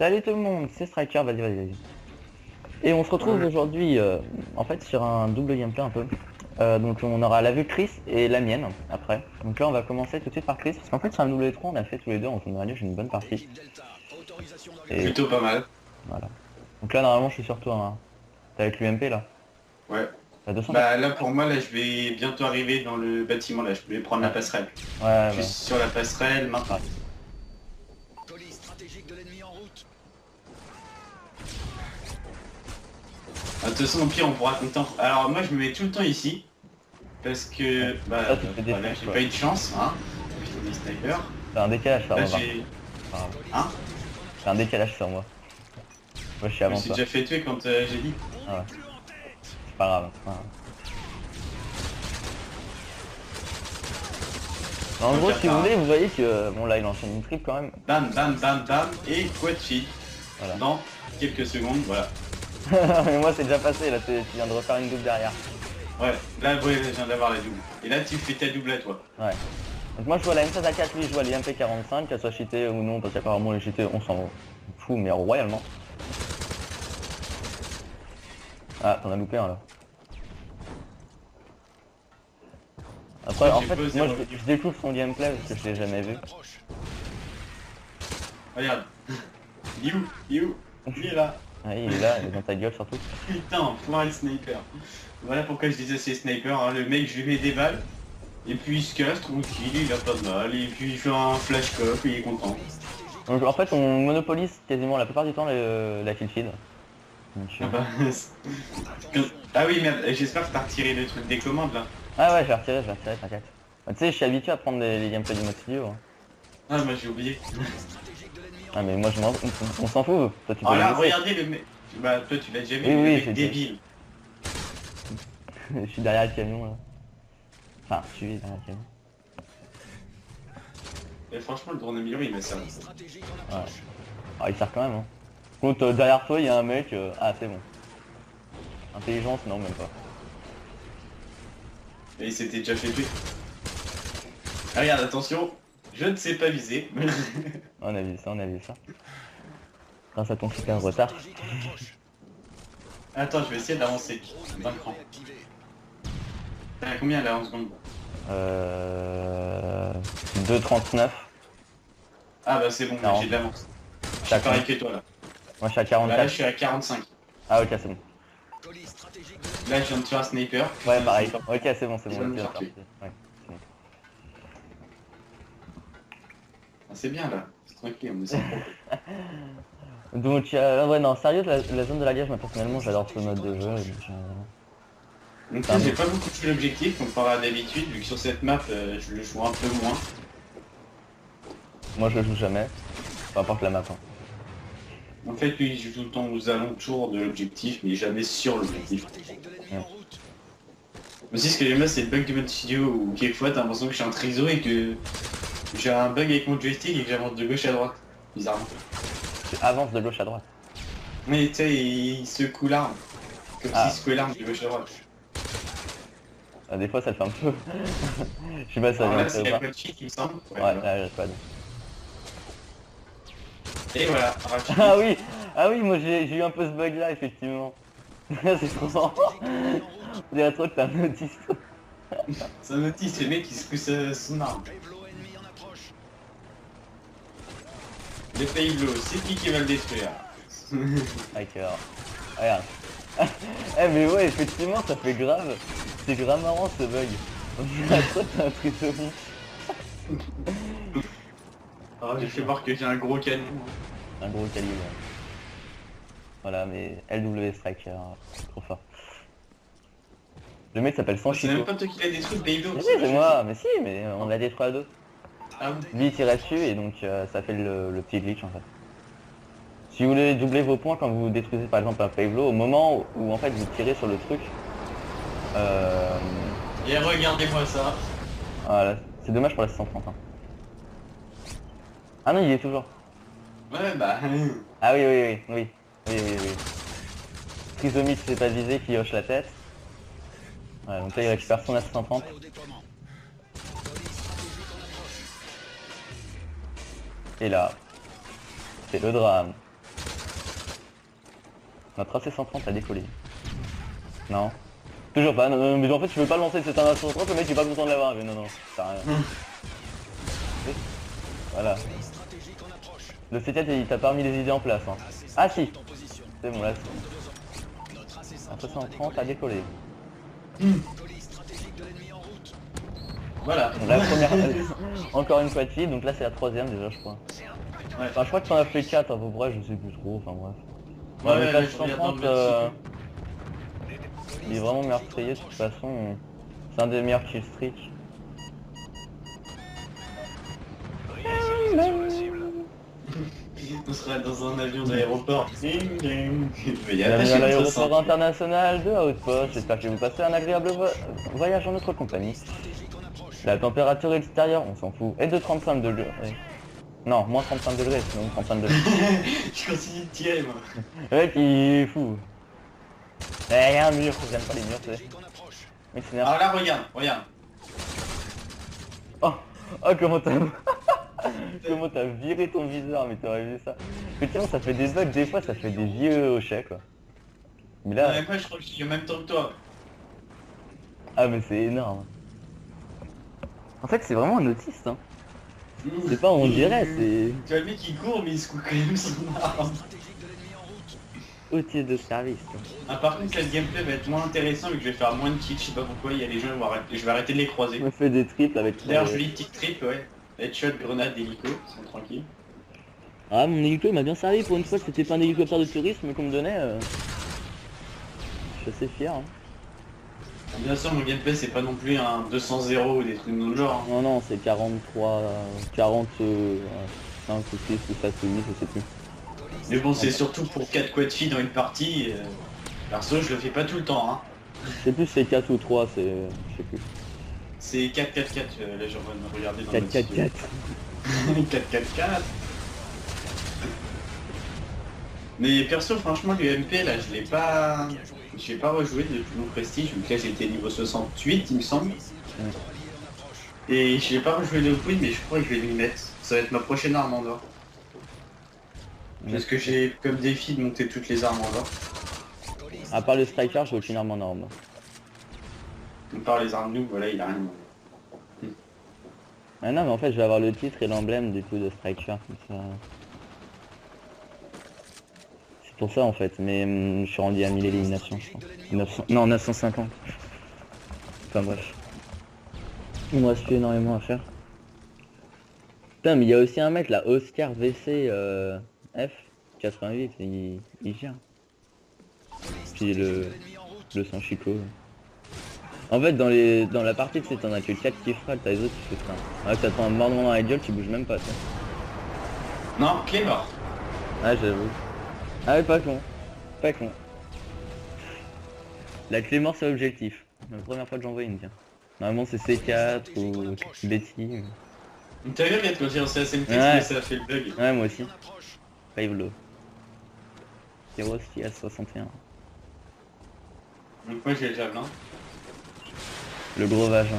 Salut tout le monde, c'est Striker, vas-y. Et on se retrouve aujourd'hui en fait sur un double gameplay un peu. Donc on aura la vue de Chris et la mienne après. Donc là on va commencer tout de suite par Chris, parce qu'en fait sur un double 3 on a fait tous les deux en temps dernier, j'ai une bonne partie. Et Plutôt pas mal. voilà. Donc là normalement je suis sur toi, hein. T'es avec l'UMP là. Ouais. T'as 200. Bah là pour moi là je vais bientôt arriver dans le bâtiment là, je vais prendre la Ouais, passerelle. ouais, Je suis bah. sur la passerelle maintenant. Colis stratégique de l'ennemi en route. Ah, de toute façon au pire on pourra compter. Alors moi je me mets tout le temps ici. Parce que bah Ça, tu te fais voilà, défoncer, j'ai quoi. pas eu de chance, hein. Putain des snipers. T'as un décalage sur Là moi. j'ai. Enfin, Hein. t'as un décalage sur moi. Moi je suis Je me avant suis toi. déjà fait tuer quand j'ai dit. Ah ouais. C'est pas grave. En gros, si vous voulez, vous voyez que bon là il enchaîne une triple quand même. Bam bam bam bam et quad feed. Voilà. Dans quelques secondes, voilà. Mais moi c'est déjà passé là, tu viens de refaire une double derrière. Ouais, là ouais, je viens d'avoir la double. Et là tu fais ta double à toi. Ouais. Donc moi je vois la M16 à 4, lui je vois les MP45, qu'elle soit cheatée ou non, parce qu'apparemment les cheatés on s'en fout mais royalement. Ah t'en as loupé un là. Après Ouais, en j'ai fait posé moi un- je découvre son gameplay parce que je l'ai jamais vu. Regarde. Il est où? Il est où? Il est là. Ah, il est là, il est dans ta gueule surtout. Putain, foiré le sniper. Voilà pourquoi je disais c'est sniper, hein. Le mec je lui mets des balles, et puis il se casse tranquille, il a pas de mal, et puis il fait un flash cop, il est content. Donc en fait on monopolise quasiment la plupart du temps la kill feed. Donc, Ah, bah, ah oui merde, j'espère que t'as retiré le truc des commandes là. ah ouais je vais retirer, t'inquiète. Bah, tu sais je suis habitué à prendre les gameplays du mode studio. Hein. Ah moi j'ai oublié. Ah mais moi on s'en fout, toi tu peux Oh là, le montrer. regardez le mec. Bah toi tu l'as déjà vu, Oui, le oui, mec j'ai déjà. débile. Je suis derrière le camion là. Enfin, je suis derrière le camion. Et franchement le drone amélioré il m'a servi. Ouais. Ah, il sert quand même, hein. Contre, derrière toi, il y a un mec. Ah, c'est bon. Intelligence, non, même pas. Et il s'était déjà fait tuer. Ah, regarde, attention, je ne sais pas viser. On a vu ça, on a vu ça. Grâce à ton super retard. Attends, je vais essayer d'avancer d'un cran. T'as combien là en seconde? 2,39. Ah bah c'est bon, là, j'ai de l'avance. Je suis pareil que toi là. Moi, je suis à Là, 44. je suis à 45. Ah, ok, c'est bon. Là je viens de tuer un sniper. Ouais, pareil. Ok, c'est bon, Je viens de me faire tuer. Ouais, c'est bon. Ah, c'est bien là, c'est tranquille, on est sans problème. Donc, ouais, non, sérieux, la zone de la gage, moi, personnellement, j'adore ce mode de jeu. Donc, Donc là j'ai pas beaucoup tué l'objectif comparé à d'habitude, vu que sur cette map je le joue un peu moins. moi, je le joue jamais. Peu importe la map. Hein. En fait lui il joue tout le temps aux alentours de l'objectif, mais jamais sur l'objectif. Ouais. Aussi ce que j'aime bien c'est le bug du mode studio où quelquefois t'as l'impression que je suis un triso et que j'ai un bug avec mon joystick et que j'avance de gauche à droite. Bizarrement. Tu avances de gauche à droite. Mais tu sais, il secoue l'arme. Comme Ah. s'il secouait l'arme de gauche à droite. Ah, des fois, ça le fait un peu. Je sais pas si ça Alors vient là de c'est ça ou la pas. code cheat il me semble. Ouais, voilà. là, j'ai pas de. Et voilà, rapide. Ah oui, moi j'ai eu un peu ce bug là, effectivement. C'est trop marrant. On dirait trop que t'as un autiste. Ça notice le mec qui secoue son arme. Le Payblo, c'est qui va le détruire? D'accord. Regarde. Eh mais ouais, effectivement, ça fait grave. C'est grave marrant ce bug. On dirait trop que t'as un truc de fou. Alors j'ai fait voir que j'ai un gros canon. Un gros calibre. Voilà, mais LW Striker, trop fort. Le mec s'appelle C'est même Sanchito. pas toi qui l'as détruit le Payblo. Mais si, c'est moi, mais si, mais on l'a détruit à deux. Ah oui. Lui il tirait dessus et donc ça fait le petit glitch en fait. Si vous voulez doubler vos points quand vous détruisez par exemple un Payblo, au moment où en fait vous tirez sur le truc, Et regardez-moi ça. voilà, c'est dommage pour la 630. Hein. Ah non, il y est toujours. Ouais bah. Ah oui. Trisomie qui s'est pas visé, qui hoche la tête. Ouais, donc là il récupère son A630. Et là, c'est le drame. Notre AC-130 a décollé. Non. Toujours pas, non, non, mais en fait je peux pas le lancer, c'est un AC-130, le mec il est pas content de l'avoir, mais non, non, ça sert à rien. Voilà. Colis stratégique en approche. Le C4 il t'a pas mis les idées en place. Hein. Ah si, En position. c'est bon là, Notre AC-130 a décollé. Colis stratégique de l'ennemi en route. Voilà. Donc la première, encore une fois de fille, donc là c'est la troisième déjà je crois. Ouais. Enfin je crois que t'en as fait 4 à peu près, je sais plus trop, enfin bref. Ouais, mais ouais, là, je regarde dans 130, le mode il est vraiment meurtrier de toute façon. C'est un des meilleurs kill streak. On serait dans un avion d'aéroport. Mais il y a Bienvenue attaché à notre l'aéroport ceinture. international de Outpost, j'espère que vous passez un agréable voyage en notre compagnie. Stratégique en approche. La température extérieure, on s'en fout, est de 35 degrés. Non, moins 35 degrés, sinon 35 degrés. Je continue de tirer moi. Le mec il est fou. Eh, y a un mur, j'aime pas les murs, tu sais. Stratégique en approche. Mec c'est nerveux. Alors là regarde, regarde. Oh, oh comment t'as... comment t'as viré ton viseur, mais t'aurais vu ça. Effectivement ça fait des bugs, des fois ça fait des vieux hochets quoi. Mais là... Même pas, je crois que je suis en même temps que toi. Ah mais c'est énorme. En fait c'est vraiment un autiste hein. C'est pas on dirait, c'est Tu vois le mec qui court mais il secoue quand même son arme. Stratégique de l'ennemi en route. autiste de service. Quoi. Ah, par contre là le gameplay va être moins intéressant vu que je vais faire moins de kills, je sais pas pourquoi, il y a les gens, je vais arrêter de les croiser. Je me fais des triples avec... D'ailleurs jolie petite trip, ouais. Headshot, grenade, hélico, ils sont tranquilles. Ah mon hélico il m'a bien servi pour une fois, c'était pas un hélicoptère de tourisme qu'on me donnait. Je suis assez fier. Hein. Bien sûr mon gameplay c'est pas non plus un 200-0 ou des trucs de ce genre. Non non c'est 43, 40, 5 ou 6 ou 7 ou 8 je sais plus. Mais bon c'est surtout pour 4 quad filles dans une partie. Perso je le fais pas tout le temps hein. Je sais plus si c'est 4 ou 3, c'est... je sais plus. C'est 4-4-4, là je vais me regarder dans 4 le 4 4. 4-4-4. Mais perso franchement l'UMP là je l'ai pas... J'ai pas rejoué depuis mon prestige, vu que là j'étais niveau 68 il me semble. Et je l'ai pas rejoué depuis mais je crois que je vais m'y mettre. Ça va être ma prochaine arme en or. Parce que j'ai comme défi de monter toutes les armes en or. À part le striker, j'ai aucune arme en or. moi. On part les armes nous, voilà il a rien. Ah non mais en fait je vais avoir le titre et l'emblème du coup de striker comme ça. C'est pour ça en fait, mais je suis rendu à 1000 éliminations je crois. 900... Non 950. Enfin bref. Il me reste plus énormément à faire. Putain mais il y a aussi un mec là, Oscar VC F 88, il gère. Puis le sang Chico. En fait dans la partie tu sais t'en as que 4 qui frappent, t'as les autres qui font ça. Ah t'attends un mordement dans la gueule, tu bouges même pas toi. Non, clé mort. Ah j'avoue. Ah ouais pas con. Pas con. La clé mort c'est l'objectif. La première fois que j'en vois une tiens. Normalement c'est C4 ou Betty. T'as vu regarde quand j'ai lancé la SMT, Ouais. ça a fait le bug. Ouais moi aussi. Pavelo. Heroes à 61. Donc moi j'ai le javelin. Le gros vagin.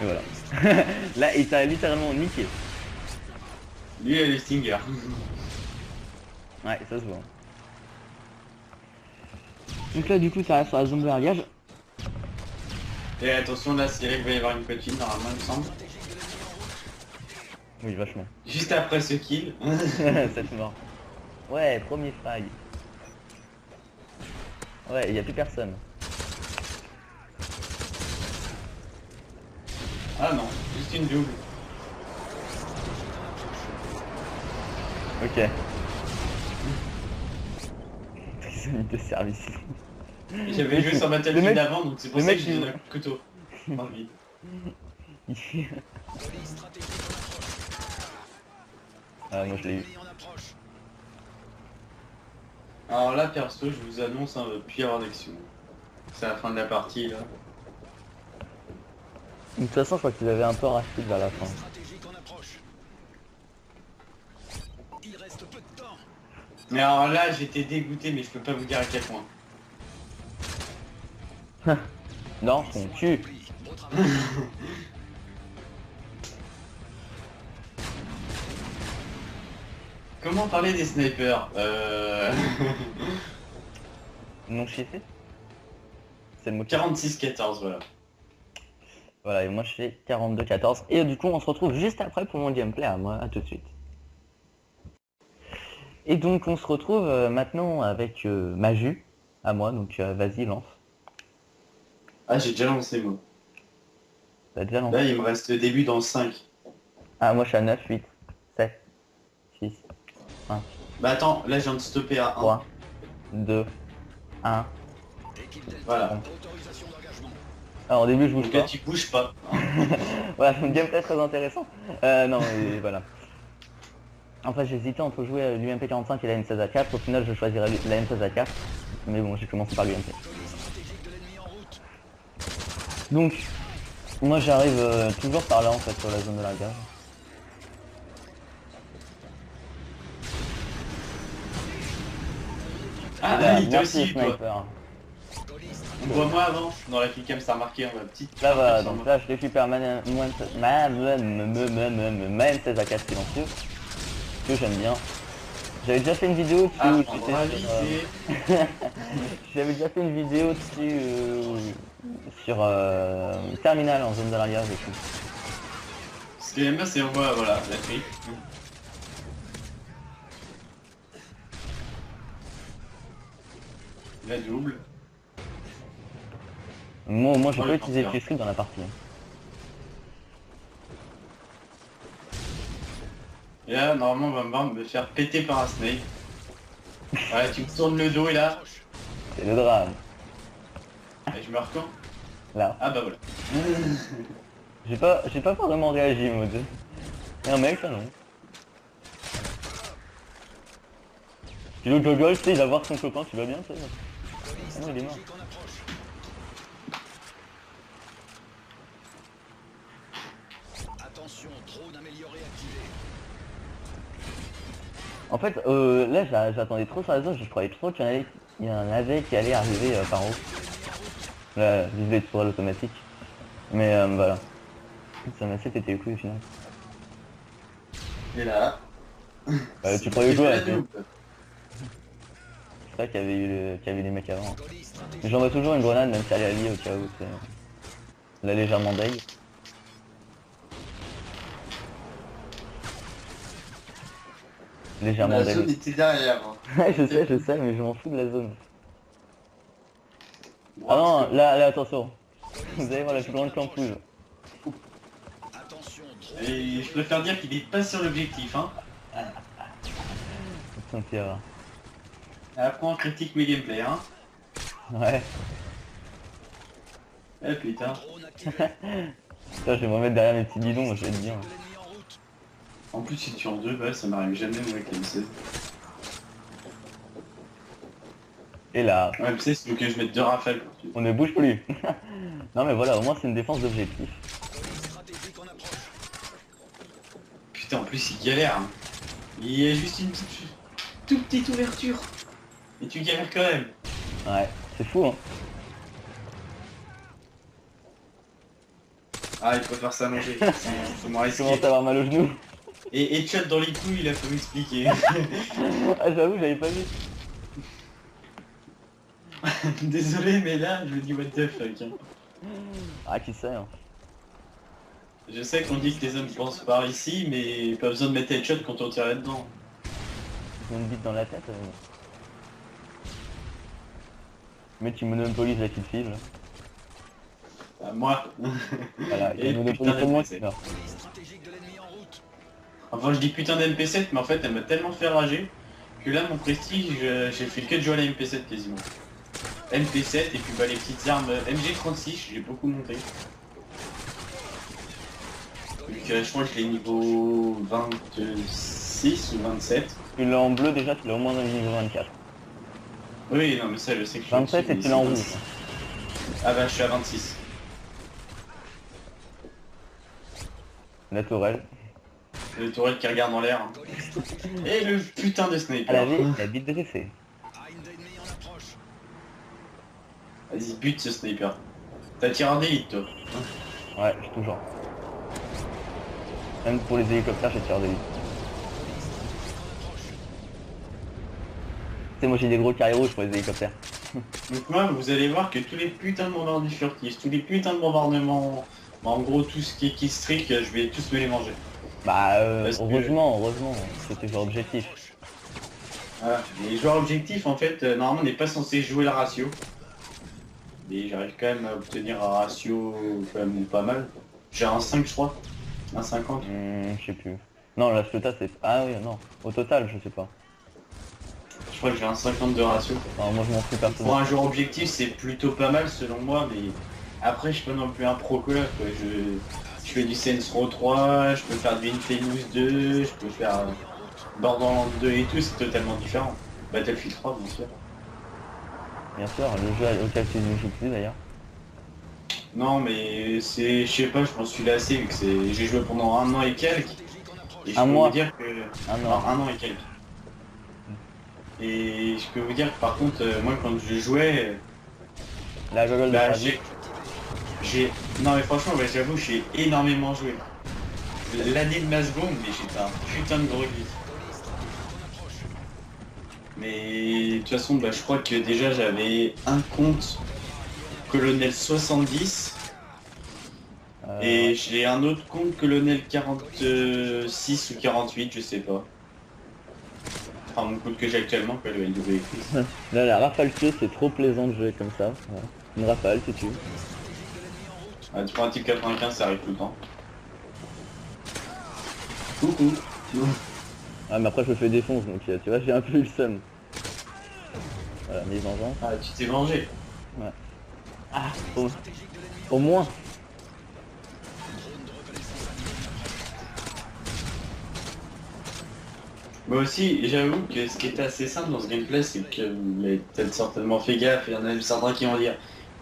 Et voilà. Là il t'a littéralement niqué. Lui il a le Stinger. Ouais ça se voit. Donc là du coup ça reste sur la zone de largage. Et attention là c'est vrai qu'il va y avoir une petite normalement il me semble. Oui vachement. Juste après ce kill. Cette mort. Ouais premier frag. Ouais y a plus personne. Ah non, juste une double. Ok. Prisonnier de service. J'avais joué sur Le Battlefield mec- avant donc c'est pour le ça mec, que j'ai il- donné un couteau. Dans le vide. Ah moi je l'ai eu. Alors là perso je vous annonce un plus y avoir d'action. C'est la fin de la partie là. De toute façon je crois qu'ils avaient un peu racheté vers la fin. Stratégique en approche. Il reste peu de temps. Mais alors là j'étais dégoûté mais je peux pas vous dire à quel point. Non, ton cul. Beau travail. Comment parler des snipers non chiffré. C'est le mot 46-14, voilà. Voilà, et moi je fais 42-14. Et du coup, on se retrouve juste après pour mon gameplay à moi. À tout de suite. Et donc, on se retrouve maintenant avec Maju, à moi. Donc, vas-y, lance. Ah, j'ai déjà lancé, moi. T'as déjà lancé? Là, il me reste le début dans 5. Ah, moi je suis à 9, 8, 7, 6, 5, Bah attends, là, je viens de stopper à 1. 3, 2, 1. Équipe Delta, Voilà. autorisation d'engagement. Alors, au début, je bouge Donc là, pas. tu bouges pas. Voilà, un gameplay très intéressant. Non, et voilà. En fait, j'hésitais entre jouer à l'UMP45 et la M16A4. Au final, je choisirais la M16A4. Mais bon, j'ai commencé par l'UMP. Colis stratégique de l'ennemi en route. Donc, moi j'arrive toujours par là en fait sur la zone de la gare. Ah, Voilà, il t'a merci aussi, toi. sniper. Colis On voit moi avant. Dans la flicam, ça a marqué en ma petite. Là voilà, sur donc moi. là je récupère ma M16A4 silencieux, que j'aime bien. J'avais déjà fait une vidéo dessus Ah, où on j'étais va sur, j'avais déjà fait une vidéo dessus sur Terminal en zone de la gare et tout. Ce que j'aime bien, c'est on voit, voilà, la trick. La double. Moi j'ai Ouais, pas le utilisé le porteur. Q-Strip dans la partie. Et là, normalement, on va me faire péter par un snake. Voilà, tu me tournes le dos et là, C'est le drame. et je me quand. Là. Ah bah voilà. J'ai pas vraiment réagi mode. Et un mec ça non. Puis l'autre Jojo, tu sais, il va voir son copain, tu vas bien tu sais. Ah non, il est mort. stratégique en approche. Attention, drone amélioré activé. En fait, là j'attendais trop sur la zone, je croyais trop qu'il y en avait qui allait arriver par haut. Là, je vais être sur l'automatique. Mais voilà. Ça m'a assez pété le coup au final. Et là. Tu croyais jouer la là, tu sais. double. C'est vrai qu'il y avait eu qu'il y avait des mecs avant. Colis stratégique. Mais j'en ai toujours une grenade même si elle est alliée au cas où c'est. Elle a légèrement deg. Légèrement La deg. zone était derrière. Hein. Ouais, je sais, mais je m'en fous de la zone. Ah non, là attention. Vous allez voir la plus grande campouille. Attention, drone. Et je préfère dire qu'il est pas sur l'objectif. Hein. Putain, Pierre. Après on critique mes gameplays. Hein. Ouais. Eh putain. Drone activé. Putain, je vais me remettre derrière mes petits bidons, je vais te dire. De l'ennemi en route. En plus si tu en deux balles, ça m'arrive jamais moi avec la M16. Et là, Ouais, mais c'est donc que je mette deux rafales pour tuer. on ne bouge plus. Non mais voilà, au moins c'est une défense d'objectif. Colis stratégique en approche. Putain, en plus il galère. Hein. Il y a juste une toute petite ouverture. Et tu galères quand même. Ouais, c'est fou hein. Ah, il préfère s'allonger. C'est moins Je commence risqué. à avoir mal aux genoux. Et chat dans les couilles, il a fallu expliquer. Ah j'avoue, j'avais pas vu. Désolé, mais là, je me dis what the fuck. Hein. Ah qui sait hein. Je sais qu'on dit que les hommes pensent par ici, mais pas besoin de mettre headshot quand on tire là-dedans. Ils ont une bite dans la tête. Mais tu monopolises la petite fille là. Ah, moi. Voilà, il y a Et une monopolie putain pour moi d'MP7. qui meurt. Colis stratégique de l'ennemi en route. Enfin, je dis putain d'MP7, mais en fait, elle m'a tellement fait rager que là, mon prestige, j'ai fait que de jouer à la MP7 quasiment. MP7 et puis bah, les petites armes MG36, j'ai beaucoup monté. Donc, je crois que je l'ai niveau 26 ou 27. Tu l'as en bleu déjà, tu l'as au moins dans le niveau 24. Oui, non, mais ça, je sais que je suis 27 au-dessus, et mais tu l'as en c'est rouge. 26. Ah bah, je suis à 26. La tourelle. Le tourelle qui regarde en l'air. Hein. Colis stratégique. Et le putain de Elle sniper. avait la bite dressée. Haine d'ennemi en approche. Vas-y, bute ce sniper. T'as tiré d'élite, toi. Ouais, je toujours. Même pour les hélicoptères, j'ai tiré des lits. Colis stratégique en approche. Tu sais, moi j'ai des gros carrés rouges pour les hélicoptères. Donc moi, vous allez voir que tous les putains de bombardements furtifs, tous les putains de bombardements, en gros tout ce qui est killstreak, je vais tous me les manger. Bah Parce que- heureusement, c'était genre objectif. Voilà. Les joueurs objectifs, en fait, normalement, on n'est pas censé jouer le ratio. Mais j'arrive quand même à obtenir un ratio quand même pas mal. J'ai un 5, je crois. Un 50. Je sais plus. Non, la Slota c'est... Ah oui, non. Au total, je sais pas. Je crois que j'ai un 50 de ratio. Non, moi je m'en fous Pour personnellement. un joueur objectif, c'est plutôt pas mal selon moi, mais après, je suis pas non plus un pro quoi. Je fais du Saints Row 3, je peux faire du Infamous 2, je peux faire Borderlands 2 et tout, c'est totalement différent. Battlefield 3, bien sûr. Bien sûr, le jeu auquel tu ne joues plus d'ailleurs. Non, mais c'est, je sais pas, je m'en suis lassé vu que c'est, j'ai joué pendant un an et quelques. Et je Un peux mois. vous dire que, Ah non. non, un an et quelques. Et je peux vous dire que par contre, moi quand je jouais, La gogole de bah Paris. non mais franchement, ouais, j'avoue, j'ai énormément joué. L'année de ma seconde, mais j'étais un putain de gros geek. Mais de toute façon, bah, je crois que déjà j'avais un compte Colonel 70 et j'ai un autre compte Colonel 46 ou 48, je sais pas. Enfin, mon compte que j'ai actuellement, quoi, le LW. Là, la rafale tueuse, c'est trop plaisant de jouer comme ça. Voilà. Une rafale, tu tues. Ah, tu prends un type 95, ça arrive tout le temps. Coucou. Ah, mais après, je me fais défonce, donc tu vois, j'ai un peu eu le seum. Voilà, mes vengeances. Ah, tu t'es vengé. Ah, au moins. Moi aussi, j'avoue que ce qui était assez simple dans ce gameplay, c'est que vous avez peut-être certainement fait gaffe, il y en a même certains qui vont dire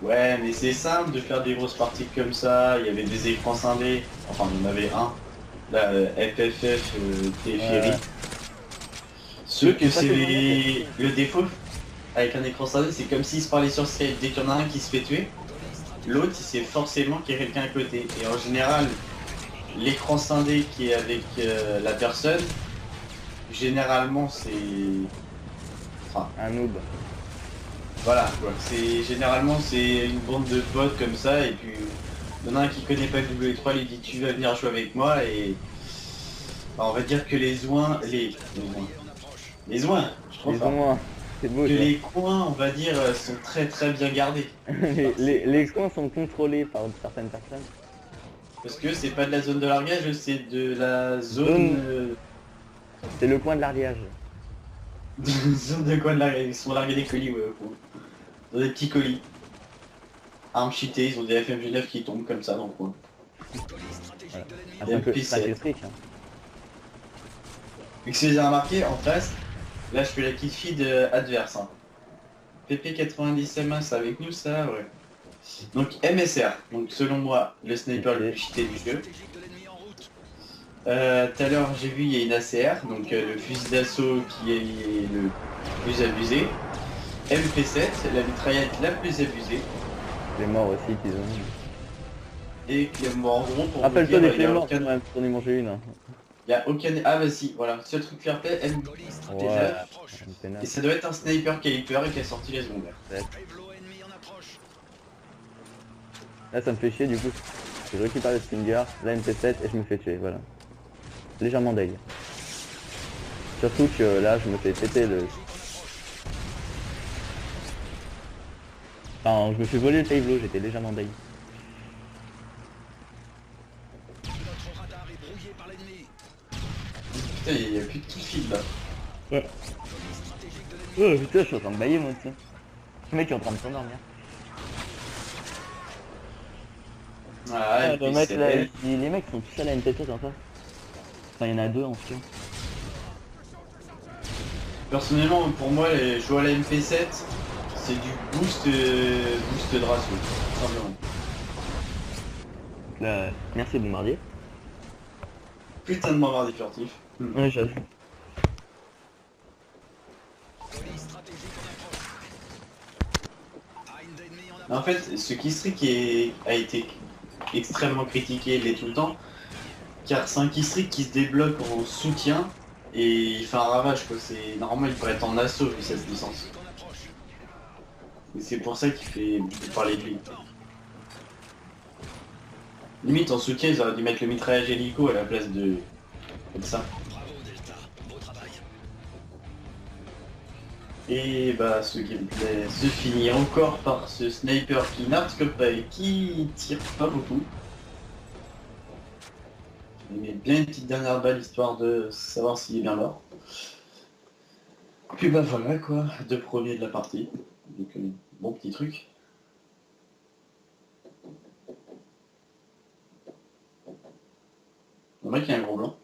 ouais, mais c'est simple de faire des grosses parties comme ça, il y avait des écrans scindés, enfin il y en avait un, là, FFF, Téléphérique. Ouais. Ceux que C'est pas c'est que le défaut avec un écran scindé, c'est comme s'il se parlait sur Skype, dès qu'il y en a un qui se fait tuer, l'autre il sait forcément qu'il y a quelqu'un à côté. Et en général, l'écran scindé qui est avec la personne, généralement c'est... Enfin, Un noob. voilà quoi. Généralement c'est une bande de potes comme ça et puis il y en a un qui connaît pas W3, il dit tu vas venir jouer avec moi et bah, on va dire que les oins, les oins, je trouve Ils ont moins. C'est beau, que ça. les coins on va dire sont très très bien gardés les coins sont contrôlés par certaines personnes. parce que c'est pas de la zone de largage, c'est de la zone C'est le coin de l'arriage. zone de quoi de largage, ils sont largués des colis ouais, dans des petits colis. Armes cheatées, ils ont des FMG9 qui tombent comme ça dans le coin. Voilà. Et Ah, c'est un peu MP7. c'est un fric, hein. Vu que si vous avez remarqué, en face, là je fais la kill feed adverse. Hein. PP90 MS avec nous, ça, ouais. Donc MSR, donc selon moi, le sniper le plus cheaté du jeu. Tout à l'heure j'ai vu il y a une ACR, donc le fusil d'assaut qui est le plus abusé. MP7, la mitraillette la plus abusée. Les morts aussi qu'ils ont. Et Clément, en gros pour vous Rappelle-toi dire, des il y a clés morts, aucun... quand même, j'en ai mangé une. Hein. Il y a aucun... Ah bah si, voilà, seul truc fair play, MP9. Ouais. Et ça doit être un sniper caliper et qui a sorti les secondaires. Là ça me fait chier du coup. Je récupère le Stinger, la MP7 et je me fais tuer, voilà. Légèrement deg. Surtout que là je me fais péter le... Enfin je me fais voler le tableau, j'étais légèrement deg. Putain, il n'y a plus de kill feed là. Ouais. Oh putain, je suis en train de bailler moi aussi. Le mec est en train de s'endormir. Voilà, et puis mec, c'est là, elle. les mecs sont tous à la MP7 en fait. Enfin il y en a deux en tout cas. Personnellement, pour moi, les jouer à la MP7, c'est du boost de ratio. tout simplement. Là, merci Bombardier. Putain de m'avoir des furtifs. Ouais j'avoue. En fait, ce killstreak a été extrêmement critiqué, il l'est tout le temps, car c'est un killstreak qui se débloque en soutien et il fait un ravage quoi. C'est normalement il pourrait être en assaut vu cette licence. Et c'est pour ça qu'il fait beaucoup parler de lui. Limite en soutien ils auraient dû mettre le mitraillage hélico à la place de ça. Bravo Delta, beau travail. Et bah ce gameplay se finit encore par ce sniper qui n'artscope pas et qui tire pas beaucoup. Il met bien une petite dernière balle histoire de savoir s'il est bien mort. Puis bah voilà quoi, 2 premiers de la partie. Donc bon petit truc. On voit qu'il y a un gros blanc.